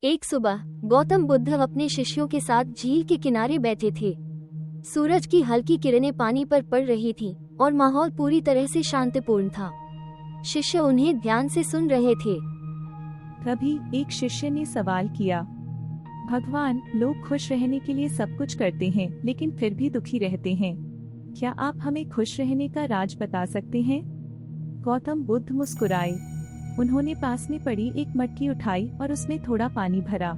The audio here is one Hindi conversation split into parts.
एक सुबह गौतम बुद्ध अपने शिष्यों के साथ झील के किनारे बैठे थे। सूरज की हल्की किरणें पानी पर पड़ रही थीं और माहौल पूरी तरह से शांतिपूर्ण था। शिष्य उन्हें ध्यान से सुन रहे थे। तभी एक शिष्य ने सवाल किया, भगवान, लोग खुश रहने के लिए सब कुछ करते हैं लेकिन फिर भी दुखी रहते हैं। क्या आप हमें खुश रहने का राज बता सकते हैं? गौतम बुद्ध मुस्कुराए। उन्होंने पास में पड़ी एक मटकी उठाई और उसमें थोड़ा पानी भरा।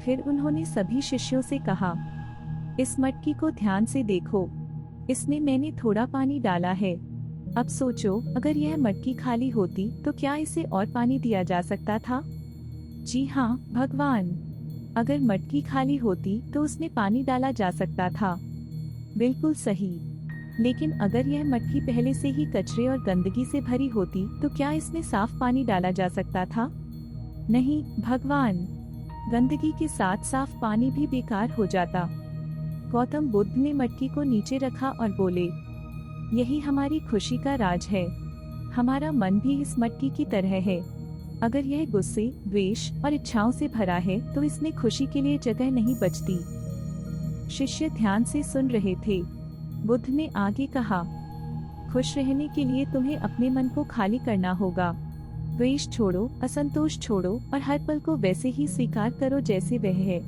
फिर उन्होंने सभी शिष्यों से कहा, इस मटकी को ध्यान से देखो। इसमें मैंने थोड़ा पानी डाला है। अब सोचो, अगर यह मटकी खाली होती तो क्या इसे और पानी दिया जा सकता था? जी हाँ, भगवान। अगर मटकी खाली होती तो उसमें पानी डाला जा सकता था। बिल्कुल सही। लेकिन अगर यह मटकी पहले से ही कचरे और गंदगी से भरी होती तो क्या इसमें साफ पानी डाला जा सकता था? नहीं, भगवान। गंदगी के साथ साफ पानी भी बेकार हो जाता। गौतम बुद्ध ने मटकी को नीचे रखा और बोले, यही हमारी खुशी का राज है। हमारा मन भी इस मटकी की तरह है। अगर यह गुस्से, द्वेष और इच्छाओं से भरा है तो इसमें खुशी के लिए जगह नहीं बचती। शिष्य ध्यान से सुन रहे थे। बुद्ध ने आगे कहा, खुश रहने के लिए तुम्हें अपने मन को खाली करना होगा। द्वेष छोड़ो, असंतोष छोड़ो और हर पल को वैसे ही स्वीकार करो जैसे वह है।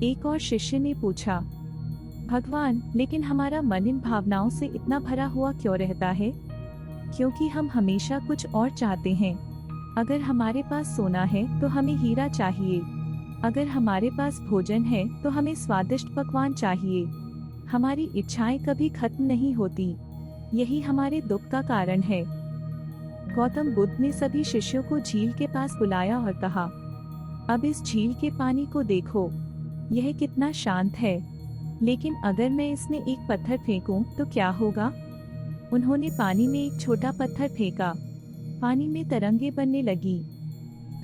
एक और शिष्य ने पूछा, भगवान, लेकिन हमारा मन इन भावनाओं से इतना भरा हुआ क्यों रहता है? क्योंकि हम हमेशा कुछ और चाहते हैं। अगर हमारे पास सोना है तो हमें हीरा चाहिए। अगर हमारे पास भोजन है तो हमें स्वादिष्ट पकवान चाहिए। हमारी इच्छाएं कभी खत्म नहीं होती। यही हमारे दुख का कारण है। गौतम बुद्ध ने सभी शिष्यों को झील के पास बुलाया और कहा, अब इस झील के पानी को देखो। यह कितना शांत है। लेकिन अगर मैं इसमें एक पत्थर फेंकूं तो क्या होगा? उन्होंने पानी में एक छोटा पत्थर फेंका। पानी में तरंगे बनने लगी।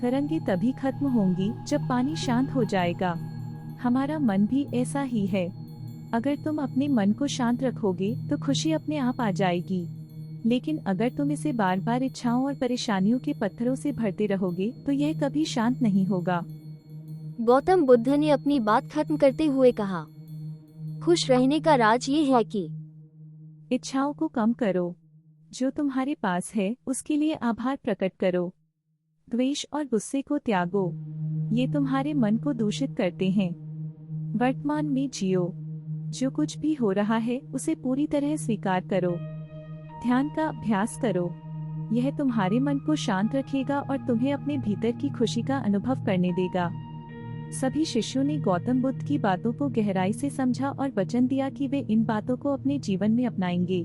तरंगे तभी खत्म होंगी जब पानी शांत हो जाएगा। हमारा मन भी ऐसा ही है। अगर तुम अपने मन को शांत रखोगे तो खुशी अपने आप आ जाएगी। लेकिन अगर तुम इसे बार बार इच्छाओं और परेशानियों के पत्थरों से भरते रहोगे तो यह कभी शांत नहीं होगा। गौतम बुद्ध ने अपनी बात खत्म करते हुए कहा, खुश रहने का राज ये है कि इच्छाओं को कम करो। जो तुम्हारे पास है उसके लिए आभार प्रकट करो। द्वेष और गुस्से को त्यागो। ये तुम्हारे मन को दूषित करते हैं। वर्तमान में जियो। जो कुछ भी हो रहा है उसे पूरी तरह स्वीकार करो। ध्यान का अभ्यास करो। यह तुम्हारे मन को शांत रखेगा और तुम्हें अपने भीतर की खुशी का अनुभव करने देगा। सभी शिष्यों ने गौतम बुद्ध की बातों को गहराई से समझा और वचन दिया कि वे इन बातों को अपने जीवन में अपनाएंगे।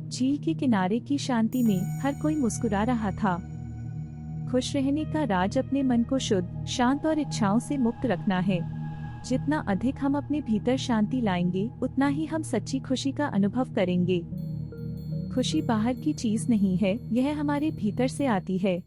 झील के किनारे की शांति में हर कोई मुस्कुरा रहा था। खुश रहने का राज अपने मन को शुद्ध, शांत और इच्छाओं से मुक्त रखना है। जितना अधिक हम अपने भीतर शांति लाएंगे उतना ही हम सच्ची खुशी का अनुभव करेंगे। खुशी बाहर की चीज नहीं है, यह हमारे भीतर से आती है।